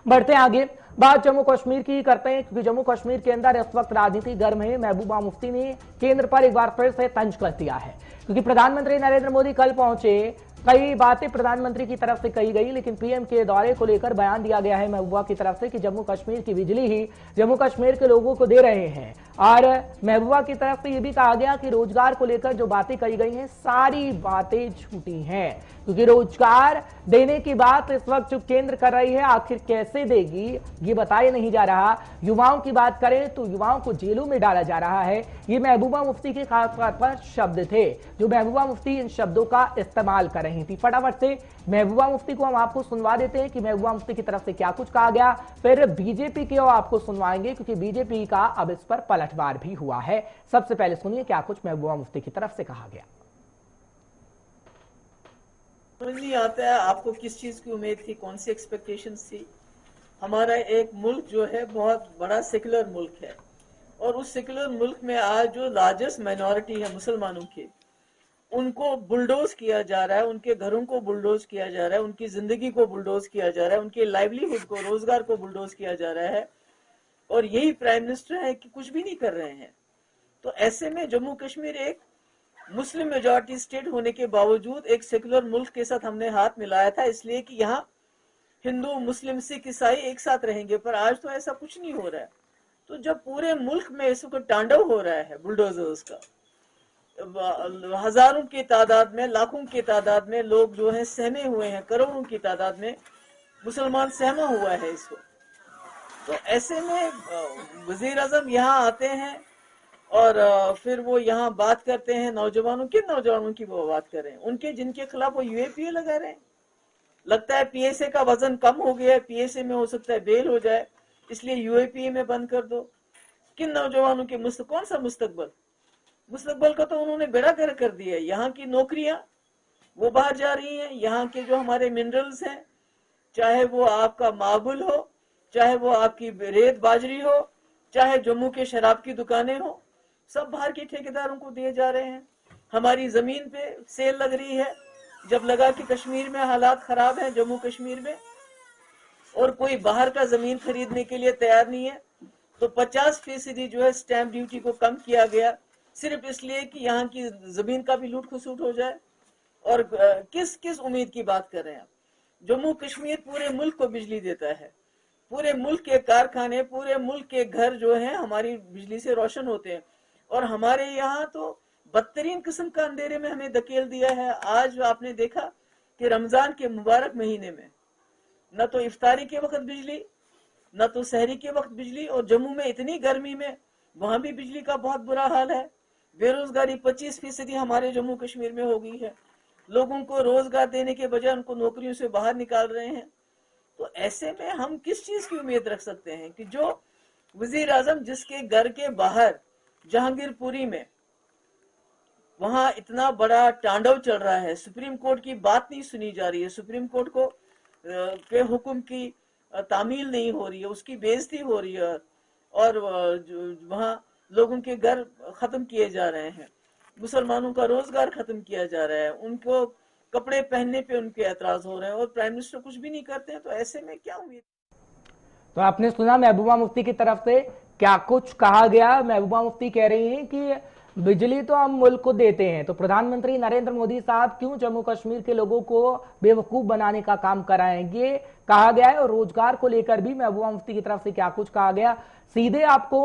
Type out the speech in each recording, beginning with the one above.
बढ़ते हैं आगे, बात जम्मू कश्मीर की करते हैं, क्योंकि जम्मू कश्मीर के अंदर इस वक्त राजनीति गर्म है। महबूबा मुफ्ती ने केंद्र पर एक बार फिर से तंज कस दिया है, क्योंकि प्रधानमंत्री नरेंद्र मोदी कल पहुंचे, कई बातें प्रधानमंत्री की तरफ से कही गई, लेकिन पीएम के दौरे को लेकर बयान दिया गया है महबूबा की तरफ से कि जम्मू कश्मीर की बिजली ही जम्मू कश्मीर के लोगों को दे रहे हैं। और महबूबा की तरफ से यह भी कहा गया कि रोजगार को लेकर जो बातें कही गई हैं सारी बातें झूठी हैं, क्योंकि रोजगार देने की बात इस वक्त जो केंद्र कर रही है आखिर कैसे देगी ये बताया नहीं जा रहा। युवाओं की बात करें तो युवाओं को जेलों में डाला जा रहा है। ये महबूबा मुफ्ती के खास तौर पर शब्द थे, जो महबूबा मुफ्ती इन शब्दों का इस्तेमाल कर रही थी। फटाफट से महबूबा मुफ्ती को हम आपको सुनवा देते हैं कि महबूबा मुफ्ती की तरफ से क्या कुछ कहा गया, फिर बीजेपी की ओर आपको सुनवाएंगे, क्योंकि बीजेपी का अब इस पर पलटवार भी हुआ है। सबसे पहले सुनिए क्या कुछ महबूबा मुफ्ती की तरफ से कहा गया। समझ नहीं आता है आपको किस चीज की उम्मीद थी, कौन सी एक्सपेक्टेशंस थी। हमारा एक मुल्क जो है बहुत बड़ा सेकुलर मुल्क है, और उस सेकुलर मुल्क में आज जो लार्जेस्ट माइनॉरिटी है मुसलमानों की, उनको बुलडोज किया जा रहा है, उनके घरों को बुलडोज किया जा रहा है, उनकी जिंदगी को बुलडोज किया जा रहा है, उनके लाइवलीहुड को, रोजगार को बुलडोज किया जा रहा है, और यही प्राइम मिनिस्टर है कि कुछ भी नहीं कर रहे हैं। तो ऐसे में जम्मू कश्मीर एक मुस्लिम मेजॉरिटी स्टेट होने के बावजूद एक सेकुलर मुल्क के साथ हमने हाथ मिलाया था, इसलिए कि यहाँ हिंदू, मुस्लिम, सिख, ईसाई एक साथ रहेंगे। पर आज तो ऐसा कुछ नहीं हो रहा है। तो जब पूरे मुल्क में इस वक्त तांडव हो रहा है बुलडोजर्स का, हजारों की तादाद में, लाखों की तादाद में लोग जो है सहमे हुए हैं, करोड़ों की तादाद में मुसलमान सहमा हुआ है इसको। तो ऐसे में वजीर आजम यहाँ आते हैं और फिर वो यहाँ बात करते हैं नौजवानों, किन नौजवानों की वो बात कर रहे हैं? उनके जिनके खिलाफ वो यूएपीए लगा रहे हैं। लगता है पीएसए का वजन कम हो गया है, पीएसए में हो सकता है बेल हो जाए, इसलिए यूएपीए में बंद कर दो। किन नौजवानों के कौन सा मुस्तकबल का तो उन्होंने बेड़ा गर्क कर दिया है। यहाँ की नौकरियां वो बाहर जा रही हैं, यहाँ के जो हमारे मिनरल्स हैं, चाहे वो आपका मार्बल हो, चाहे वो आपकी रेत बाजरी हो, चाहे जम्मू के शराब की दुकानें हो, सब बाहर के ठेकेदारों को दिए जा रहे हैं। हमारी जमीन पे सेल लग रही है, जब लगा कि कश्मीर में हालात खराब हैं, जम्मू कश्मीर में, और कोई बाहर का जमीन खरीदने के लिए तैयार नहीं है, तो 50% जो है स्टैंप ड्यूटी को कम किया गया, सिर्फ इसलिए कि यहाँ की जमीन का भी लूट खसूट हो जाए। और किस किस उम्मीद की बात कर रहे हैं आप? जम्मू कश्मीर पूरे मुल्क को बिजली देता है, पूरे मुल्क के कारखाने, पूरे मुल्क के घर जो हैं हमारी बिजली से रोशन होते हैं, और हमारे यहाँ तो बदतरीन किस्म का अंधेरे में हमें धकेल दिया है। आज आपने देखा कि रमजान के मुबारक महीने में न तो इफ्तारी के वक्त बिजली, न तो सहरी के वक्त बिजली, और जम्मू में इतनी गर्मी में वहां भी बिजली का बहुत बुरा हाल है। बेरोजगारी 25% हमारे जम्मू कश्मीर में हो गई है। लोगों को रोजगार देने के बजाय उनको नौकरियों से बाहर निकाल रहे हैं। तो ऐसे में हम किस चीज की उम्मीद रख सकते हैं कि जो वजीर आजम जिसके घर के बाहर जहांगीरपुरी में वहां इतना बड़ा तांडव चल रहा है, सुप्रीम कोर्ट की बात नहीं सुनी जा रही है, सुप्रीम कोर्ट को के हुक्म की तामील नहीं हो रही है, उसकी बेइज्जती हो रही है, और वहां लोगों के घर खत्म किए जा रहे हैं, मुसलमानों का रोजगार खत्म किया जा रहा है, उनको कपड़े पहनने पे उनके एतराज हो रहे हैं, और प्राइम मिनिस्टर कुछ भी नहीं करते हैं। तो ऐसे में क्या उम्मीद? तो आपने सुना महबूबा मुफ्ती की तरफ से क्या कुछ कहा गया। महबूबा मुफ्ती कह रही हैं कि बिजली तो हम मुल्क को देते हैं, तो प्रधानमंत्री नरेंद्र मोदी साहब क्यों जम्मू कश्मीर के लोगों को बेवकूफ बनाने का काम कराएंगे, कहा गया है। और रोजगार को लेकर भी महबूबा मुफ्ती की तरफ से क्या कुछ कहा गया, सीधे आपको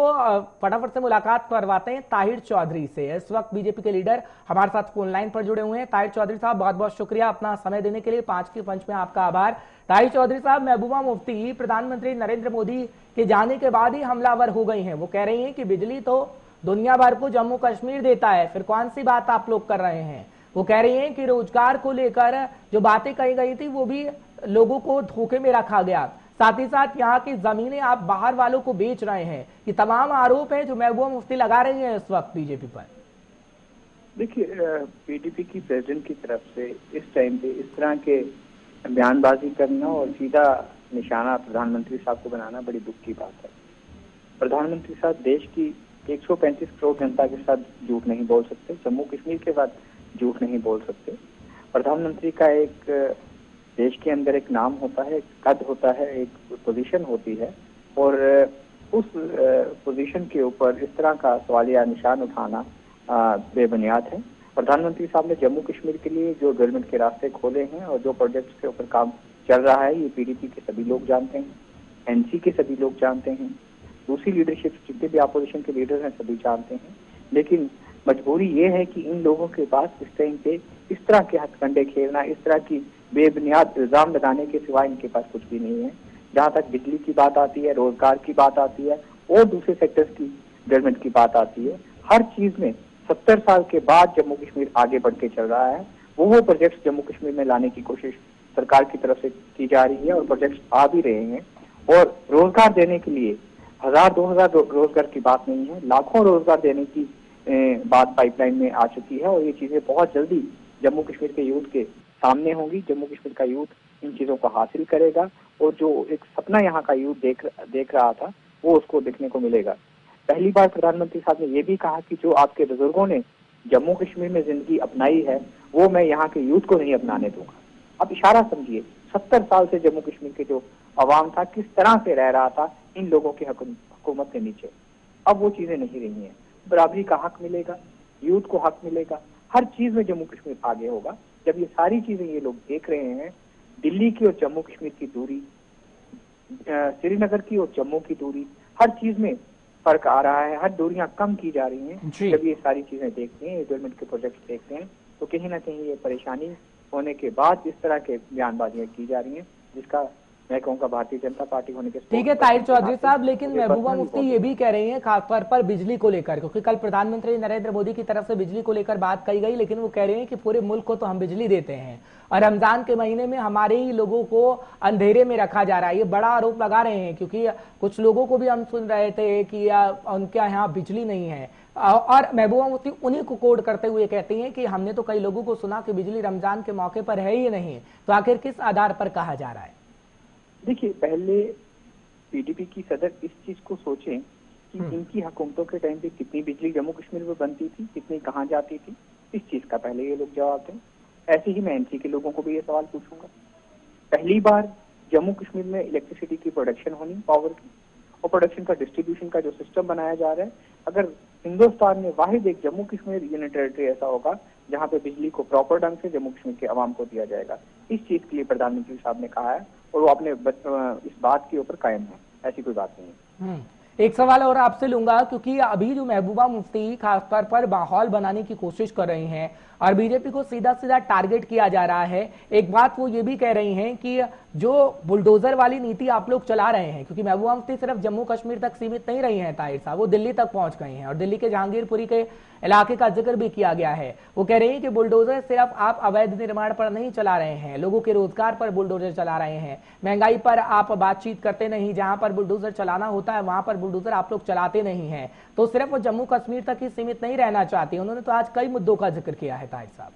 फटाफट से मुलाकात करवाते हैं ताहिर चौधरी से। इस वक्त बीजेपी के लीडर हमारे साथ फोन लाइन पर जुड़े हुए हैं। ताहिर चौधरी साहब, बहुत बहुत शुक्रिया अपना समय देने के लिए, 5 के पंच में आपका आभार। ताहिर चौधरी साहब, महबूबा मुफ्ती प्रधानमंत्री नरेंद्र मोदी के जाने के बाद ही हमलावर हो गई हैं। वो कह रही हैं कि बिजली तो दुनिया भर को जम्मू कश्मीर देता है, फिर कौन सी बात आप लोग कर रहे हैं। वो कह रही हैं कि रोजगार को लेकर जो बातें कही गई थी वो भी लोगों को धोखे में रखा गया, साथ ही साथ यहाँ की जमीनें आप बाहर वालों को बेच रहे हैं। ये तमाम आरोप है जो महबूबा मुफ्ती लगा रही है इस वक्त बीजेपी पर। देखिए, पीडीपी की प्रेसिडेंट की तरफ से इस टाइम पे इस तरह के बयानबाजी करना और सीधा निशाना प्रधानमंत्री साहब को बनाना बड़ी दुख की बात है। प्रधानमंत्री साहब देश की 135 करोड़ जनता के साथ झूठ नहीं बोल सकते, जम्मू कश्मीर के बाद झूठ नहीं बोल सकते। प्रधानमंत्री का एक देश के अंदर एक नाम होता है, एक कद होता है, एक पोजीशन होती है, और उस पोजीशन के ऊपर इस तरह का सवालिया निशान उठाना बेबुनियाद है। प्रधानमंत्री साहब ने जम्मू कश्मीर के लिए जो डेवलपमेंट के रास्ते खोले हैं और जो प्रोजेक्ट्स के ऊपर काम चल रहा है, ये पीडीपी के सभी लोग जानते हैं, एनसी के सभी लोग जानते हैं, दूसरी लीडरशिप जितने भी अपोजिशन के लीडर हैं सभी जानते हैं। लेकिन मजबूरी ये है कि इन लोगों के पास इस टाइम पे इस तरह के हथकंडे खेलना, इस तरह की बेबुनियाद इल्जाम लगाने के सिवाय इनके पास कुछ भी नहीं है। जहां तक बिजली की बात आती है, रोजगार की बात आती है और दूसरे सेक्टर्स की डेवलपमेंट की बात आती है, हर चीज में 70 साल के बाद जम्मू कश्मीर आगे बढ़ के चल रहा है। वो प्रोजेक्ट्स जम्मू कश्मीर में लाने की कोशिश सरकार की तरफ से की जा रही है और प्रोजेक्ट्स आ भी रहे हैं। और रोजगार देने के लिए 1000-2000 रोजगार की बात नहीं है, लाखों रोजगार देने की बात पाइपलाइन में आ चुकी है और ये चीजें बहुत जल्दी जम्मू कश्मीर के यूथ के सामने होंगी। जम्मू कश्मीर का यूथ इन चीजों को हासिल करेगा और जो एक सपना यहाँ का यूथ देख रहा था वो उसको देखने को मिलेगा। पहली बार प्रधानमंत्री साहब ने ये भी कहा कि जो आपके बुजुर्गों ने जम्मू कश्मीर में जिंदगी अपनाई है वो मैं यहाँ के यूथ को नहीं अपनाने दूंगा। अब इशारा समझिए, 70 साल से जम्मू कश्मीर के जो अवाम था किस तरह से रह रहा था इन लोगों की हुकूमत के नीचे। अब वो चीजें नहीं रही हैं। बराबरी का हक मिलेगा, यूथ को हक मिलेगा, हर चीज में जम्मू कश्मीर आगे होगा। जब ये सारी चीजें ये लोग देख रहे हैं, दिल्ली की और जम्मू कश्मीर की दूरी, श्रीनगर की और जम्मू की दूरी, हर चीज में फर्क आ रहा है, हर दूरियां कम की जा रही हैं। जब ये सारी चीजें देखते हैं, डेवलपमेंट के प्रोजेक्ट देखते हैं, तो कहीं ना कहीं ये परेशानी होने के बाद इस तरह के बयानबाजियां की जा रही हैं, जिसका मैं कहूँगा भारतीय जनता पार्टी होने के। ठीक है ताहिर चौधरी साहब, लेकिन महबूबा मुफ्ती ये भी कह रही हैं खासतौर पर बिजली को लेकर, क्योंकि कल प्रधानमंत्री नरेंद्र मोदी की तरफ से बिजली को लेकर बात कही गई, लेकिन वो कह रहे हैं कि पूरे मुल्क को तो हम बिजली देते हैं और रमजान के महीने में हमारे ही लोगों को अंधेरे में रखा जा रहा है। ये बड़ा आरोप लगा रहे हैं, क्योंकि कुछ लोगों को भी हम सुन रहे थे कि उनके यहाँ बिजली नहीं है। और महबूबा मुफ्ती उन्हीं को कोड करते हुए कहती हैं कि हमने तो कई लोगों को सुना कि बिजली रमजान के मौके पर है ही नहीं, तो आखिर किस आधार पर कहा जा रहा है? देखिए, पहले पीडीपी की सदर इस चीज को सोचें कि इनकी हुकूमतों के टाइम पे कितनी बिजली जम्मू कश्मीर में बनती थी, कितनी कहाँ जाती थी, इस चीज का पहले ये लोग जवाब दें। ऐसे ही मैं एनसी के लोगों को भी ये सवाल पूछूंगा। पहली बार जम्मू कश्मीर में इलेक्ट्रिसिटी की प्रोडक्शन होनी, पावर की, और प्रोडक्शन का डिस्ट्रीब्यूशन का जो सिस्टम बनाया जा रहा है, अगर हिंदुस्तान में वाहिद एक जम्मू कश्मीर यूनियन टेरिटरी ऐसा होगा जहाँ पे बिजली को प्रॉपर ढंग से जम्मू कश्मीर के अवाम को दिया जाएगा। इस चीज के लिए प्रधानमंत्री साहब ने कहा है और वो अपने इस बात के ऊपर कायम है, ऐसी कोई बात नहीं है। एक सवाल और आपसे लूंगा, क्योंकि अभी जो महबूबा मुफ्ती खासतौर पर माहौल बनाने की कोशिश कर रही हैं और बीजेपी को सीधा सीधा टारगेट किया जा रहा है, एक बात वो ये भी कह रही हैं कि जो बुलडोजर वाली नीति आप लोग चला रहे हैं, क्योंकि महबूबा मुफ्ती सिर्फ जम्मू कश्मीर तक सीमित नहीं रही हैं ताहिर साहब, वो दिल्ली तक पहुंच गई हैं और दिल्ली के जहांगीरपुरी के इलाके का जिक्र भी किया गया है। वो कह रही है कि बुलडोजर सिर्फ आप अवैध निर्माण पर नहीं चला रहे हैं, लोगों के रोजगार पर बुलडोजर चला रहे हैं, महंगाई पर आप बातचीत करते नहीं, जहां पर बुलडोजर चलाना होता है वहां पर बुलडोजर आप लोग चलाते नहीं हैं। तो सिर्फ वो जम्मू कश्मीर तक ही सीमित नहीं रहना चाहती, उन्होंने तो आज कई मुद्दों का जिक्र किया है ताहिर साहब।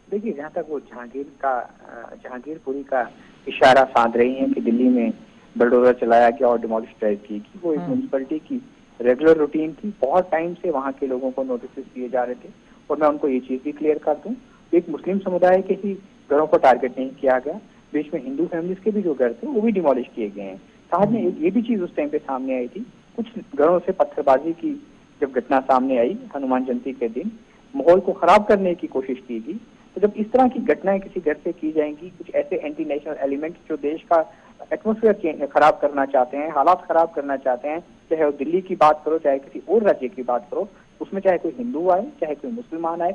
देखिए, जहाँ तक वो जहांगीरपुरी का इशारा साध रही है कि दिल्ली में बुलडोजर चलाया गया और डिमोलिश ड्राइव की, वो एक म्यूनसिपलिटी की रेगुलर रूटीन थी। बहुत टाइम से वहाँ के लोगों को नोटिस दिए जा रहे थे और मैं उनको ये चीज भी क्लियर कर दूं, एक मुस्लिम समुदाय के ही घरों को टारगेट नहीं किया गया, बीच में हिंदू फैमिलीज के भी जो घर थे वो भी डिमोलिश किए गए हैं। साहब ने ये भी चीज उस टाइम पे सामने आई थी, कुछ घरों से पत्थरबाजी की जब घटना सामने आई हनुमान जयंती के दिन, माहौल को खराब करने की कोशिश की गई। तो जब इस तरह की घटनाएं किसी घर से की जाएंगी, कुछ ऐसे एंटी नेशनल एलिमेंट जो देश का एटमोसफेयर खराब करना चाहते हैं, हालात खराब करना चाहते हैं, चाहे वो दिल्ली की बात करो चाहे किसी और राज्य की बात करो, उसमें चाहे कोई हिंदू आए चाहे कोई मुसलमान आए,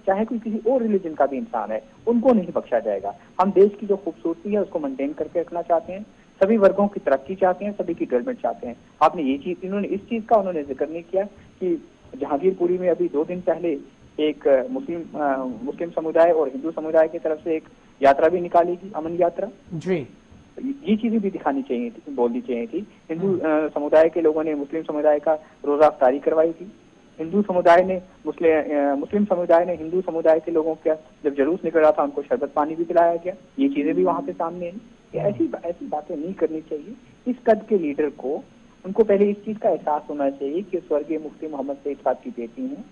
चाहे कोई किसी और रिलीजन का भी इंसान है, उनको नहीं बख्शा जाएगा। हम देश की जो खूबसूरती है उसको मेंटेन करके रखना चाहते हैं, सभी वर्गों की तरक्की चाहते हैं, सभी की डेवलपमेंट चाहते हैं। आपने ये चीज, इन्होंने इस चीज का उन्होंने जिक्र नहीं किया कि जहांगीरपुरी में अभी 2 दिन पहले एक मुस्लिम समुदाय और हिंदू समुदाय की तरफ से एक यात्रा भी निकाली थी, अमन यात्रा जी। ये चीजें भी दिखानी चाहिए थी, बोलनी चाहिए थी। हिंदू समुदाय के लोगों ने मुस्लिम समुदाय का रोजा अफ्तारी करवाई थी, हिंदू समुदाय ने मुस्लिम समुदाय ने हिंदू समुदाय के लोगों का जब जुलूस निकल रहा था उनको शरबत पानी भी पिलाया गया। ये चीजें भी वहां पे सामने आई। ऐसी बातें नहीं करनी चाहिए। इस कद के लीडर को, उनको पहले इस चीज का एहसास होना चाहिए कि स्वर्गीय मुफ्ती मोहम्मद सईद साहब की बेटी है,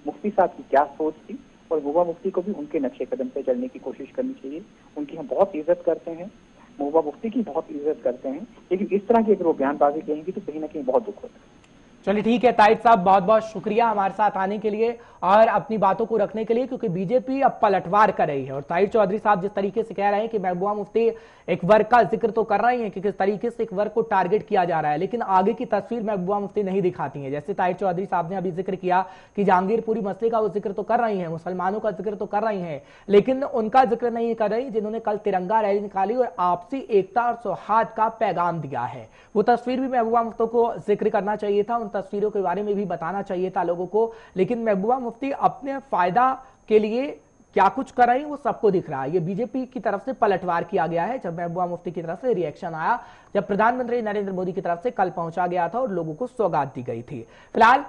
मुफ्ती साहब की क्या सोच थी, और महबूबा मुफ्ती को भी उनके नक्शे कदम पे चलने की कोशिश करनी चाहिए। उनकी हम बहुत इज्जत करते हैं, महबूबा मुफ्ती की बहुत इज्जत करते हैं, लेकिन इस तरह की अगर वो बयानबाजी कहेंगी तो कहीं ना कहीं बहुत दुख होता है। चलिए ठीक है ताहिर साहब, बहुत बहुत शुक्रिया हमारे साथ आने के लिए और अपनी बातों को रखने के लिए, क्योंकि बीजेपी अब पलटवार कर रही है। और ताहिर चौधरी साहब जिस तरीके से कह रहे हैं कि महबूबा मुफ्ती एक वर्ग का जिक्र तो कर रही हैं कि किस तरीके से एक वर्ग को टारगेट किया जा रहा है, लेकिन आगे की तस्वीर महबूबा मुफ्ती नहीं दिखाती है। जैसे ताहिर चौधरी साहब ने अभी जिक्र किया कि जहांगीरपुरी मसले का वो जिक्र तो कर रही है, मुसलमानों का जिक्र तो कर रही है, लेकिन उनका जिक्र नहीं कर रही जिन्होंने कल तिरंगा रैली निकाली और आपसी एकता और सौहार्द का पैगाम दिया है। वो तस्वीर भी महबूबा मुफ्ती को जिक्र करना चाहिए था, उन तस्वीरों के बारे में भी बताना चाहिए था लोगों को, लेकिन महबूबा मुफ्ती अपने फायदा के लिए क्या कुछ कर रही है वो सबको दिख रहा है। ये बीजेपी की तरफ से पलटवार किया गया है। जब महबूबा मुफ्ती की तरफ से रिएक्शन आया, जब प्रधानमंत्री नरेंद्र मोदी की तरफ से कल पहुंचा गया था और लोगों को सौगात दी गई थी। फिलहाल